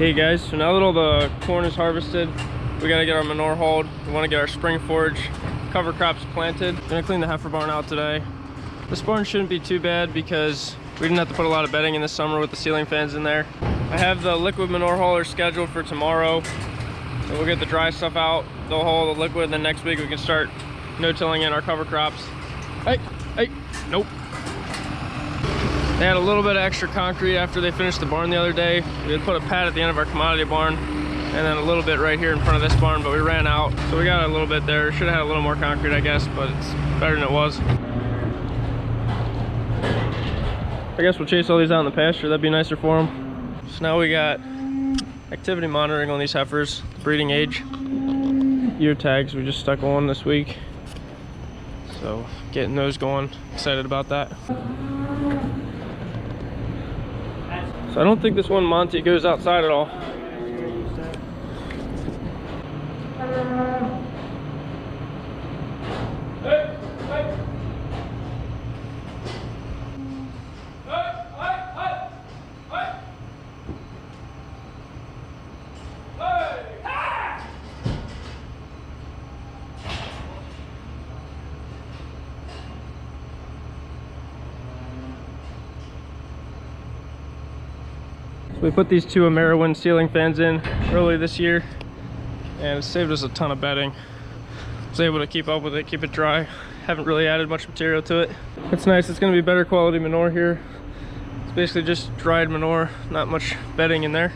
Hey guys, so now that all the corn is harvested, we gotta get our manure hauled. We wanna get our spring forage cover crops planted. I'm gonna clean the heifer barn out today. This barn shouldn't be too bad because we didn't have to put a lot of bedding in this summer with the ceiling fans in there. I have the liquid manure hauler scheduled for tomorrow. So we'll get the dry stuff out, they'll haul the liquid, and then next week we can start no-tilling in our cover crops. Hey, nope. They had a little bit of extra concrete after they finished the barn the other day. We had put a pad at the end of our commodity barn and then a little bit right here in front of this barn, but we ran out. So we got a little bit there. Should have had a little more concrete, I guess, but it's better than it was. I guess we'll chase all these out in the pasture. That'd be nicer for them. So now we got activity monitoring on these heifers, breeding age, ear tags. We just stuck one this week. So getting those going, excited about that. So I don't think this one Monty goes outside at all. We put these two Manure ceiling fans in early this year and it saved us a ton of bedding. I was able to keep up with it, keep it dry. Haven't really added much material to it. It's nice, it's gonna be better quality manure here. It's basically just dried manure, not much bedding in there.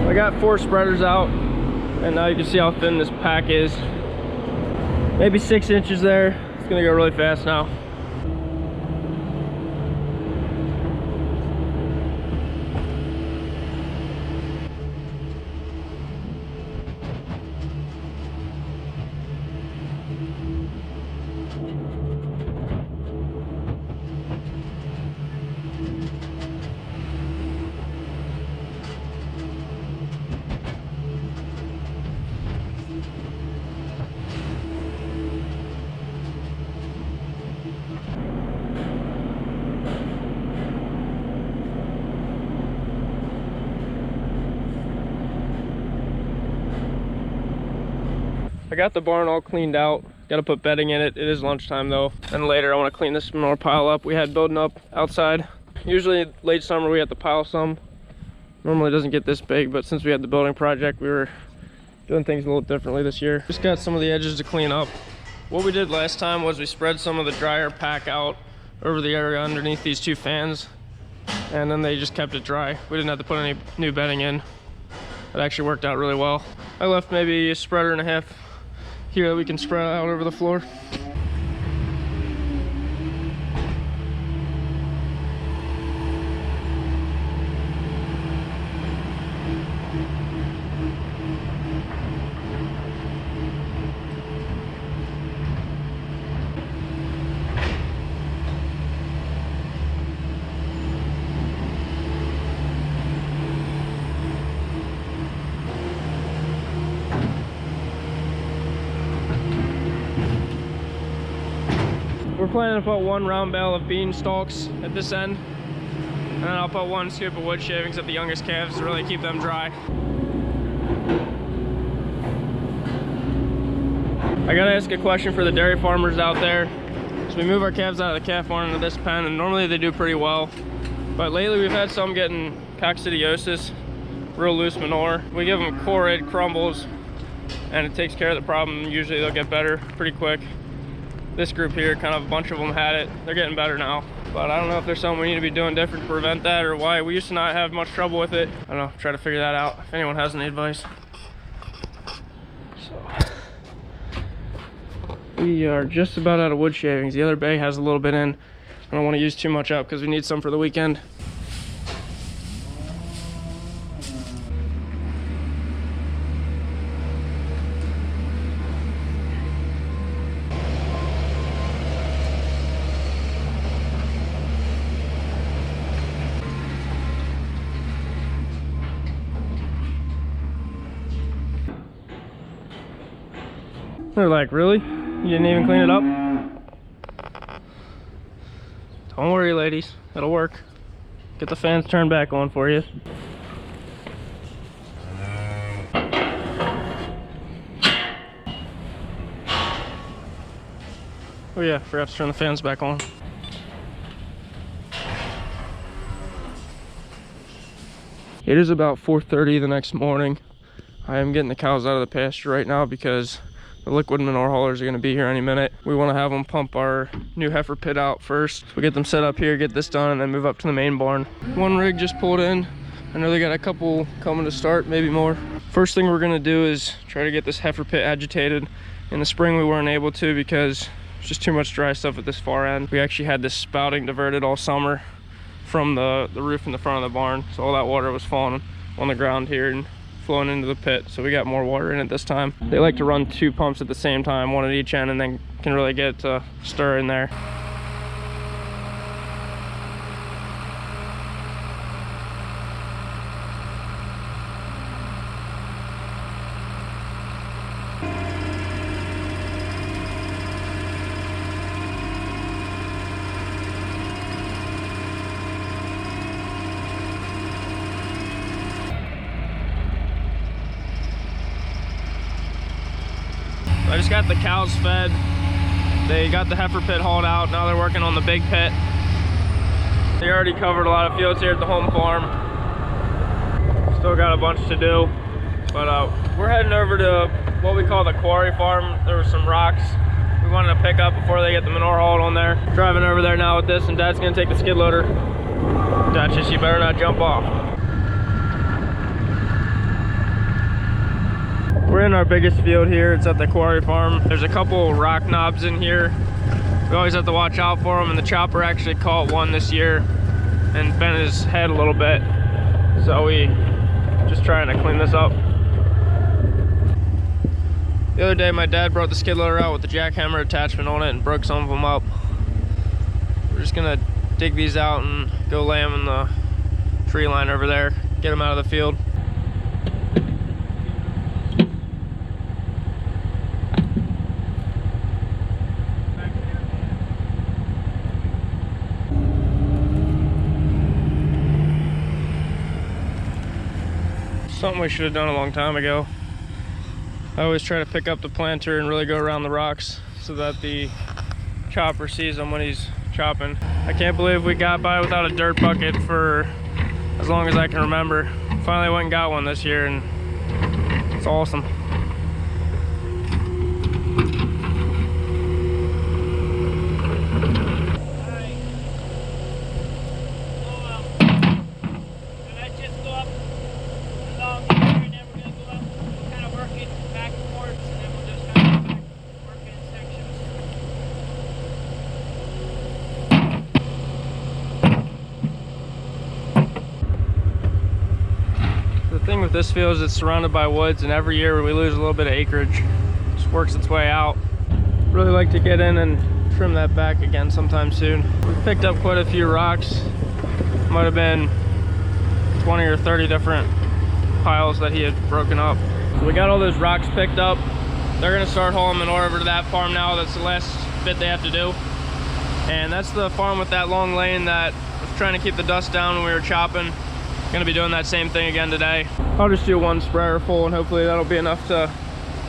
I got 4 spreaders out, and now you can see how thin this pack is. Maybe 6 inches there. It's gonna go really fast now. I got the barn all cleaned out. Got to put bedding in it. It is lunchtime though. And later I want to clean this manure pile up we had building up outside. Usually late summer we have to pile some. Normally it doesn't get this big, but since we had the building project, we were doing things a little differently this year. Just got some of the edges to clean up. What we did last time was we spread some of the dryer pack out over the area underneath these two fans, and then they just kept it dry. We didn't have to put any new bedding in. It actually worked out really well. I left maybe a spreader and a half here that we can spread out over the floor. We're planning to put one round bale of bean stalks at this end, and then I'll put one scoop of wood shavings at the youngest calves to really keep them dry. I gotta ask a question for the dairy farmers out there. So we move our calves out of the calf barn into this pen, and normally they do pretty well, but lately we've had some getting coccidiosis, real loose manure. We give them Core-Id crumbles, and it takes care of the problem. Usually they'll get better pretty quick. This group here, kind of a bunch of them had it. They're getting better now, but I don't know if there's something we need to be doing different to prevent that, or why. We used to not have much trouble with it. I don't know, try to figure that out if anyone has any advice. So we are just about out of wood shavings. The other bag has a little bit in. I don't want to use too much up because we need some for the weekend. They're like, really? You didn't even clean it up? Don't worry, ladies. It'll work. Get the fans turned back on for you. Oh yeah, forgot to turn the fans back on. It is about 4:30 the next morning. I am getting the cows out of the pasture right now because the liquid manure haulers are going to be here any minute. We want to have them pump our new heifer pit out first. We get them set up here, get this done, and then move up to the main barn. One rig just pulled in. I know they got a couple coming to start, maybe more. First thing we're going to do is try to get this heifer pit agitated. In the spring we weren't able to because there's just too much dry stuff at this far end. We actually had this spouting diverted all summer from the roof in the front of the barn, so all that water was falling on the ground here and flowing into the pit, so we got more water in it this time. They like to run two pumps at the same time, one at each end, and then can really get it to stir in there. I just got the cows fed. They got the heifer pit hauled out. Now they're working on the big pit. They already covered a lot of fields here at the home farm. Still got a bunch to do. But we're heading over to what we call the quarry farm. There were some rocks we wanted to pick up before they get the manure hauled on there. Driving over there now with this, and Dad's gonna take the skid loader. Duchess, you better not jump off. We're in our biggest field here. It's at the quarry farm. There's a couple rock knobs in here. We always have to watch out for them, and the chopper actually caught one this year and bent his head a little bit. So we just trying to clean this up. The other day my dad brought the skid loader out with the jackhammer attachment on it and broke some of them up. We're just gonna dig these out and go lay them in the tree line over there, get them out of the field. Something we should have done a long time ago. I always try to pick up the planter and really go around the rocks so that the chopper sees them when he's chopping. I can't believe we got by without a dirt bucket for as long as I can remember. Finally went and got one this year, and it's awesome. The thing with this field is it's surrounded by woods, and every year we lose a little bit of acreage. It just works its way out. Really like to get in and trim that back again sometime soon. We've picked up quite a few rocks. Might have been 20 or 30 different piles that he had broken up. So we got all those rocks picked up. They're gonna start hauling manure over to that farm now. That's the last bit they have to do. And that's the farm with that long lane that was trying to keep the dust down when we were chopping. Gonna be doing that same thing again today. I'll just do one sprayer full, and hopefully that'll be enough to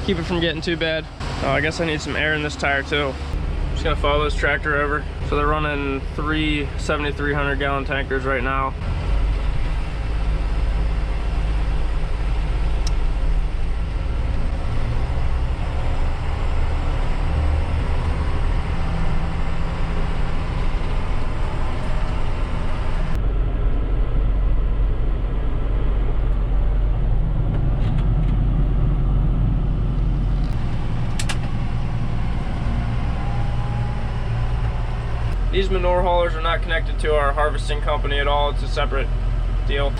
keep it from getting too bad. Oh, I guess I need some air in this tire too. I'm just gonna follow this tractor over. So they're running 3 7,300 gallon tankers right now. These manure haulers are not connected to our harvesting company at all. It's a separate deal.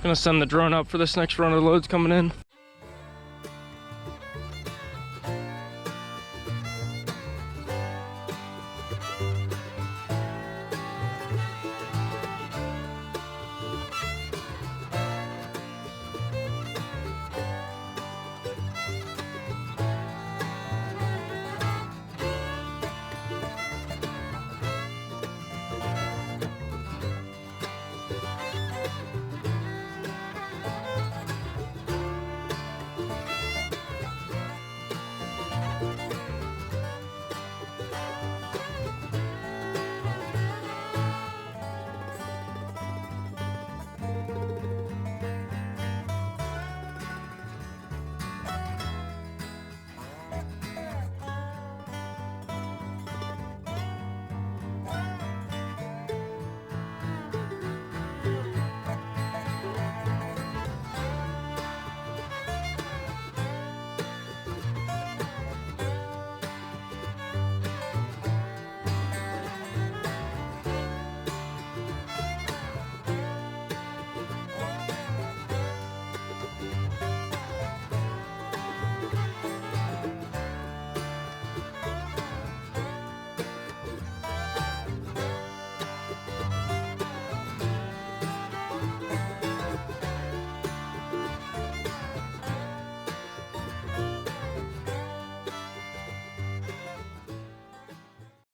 Gonna send the drone up for this next run of loads coming in.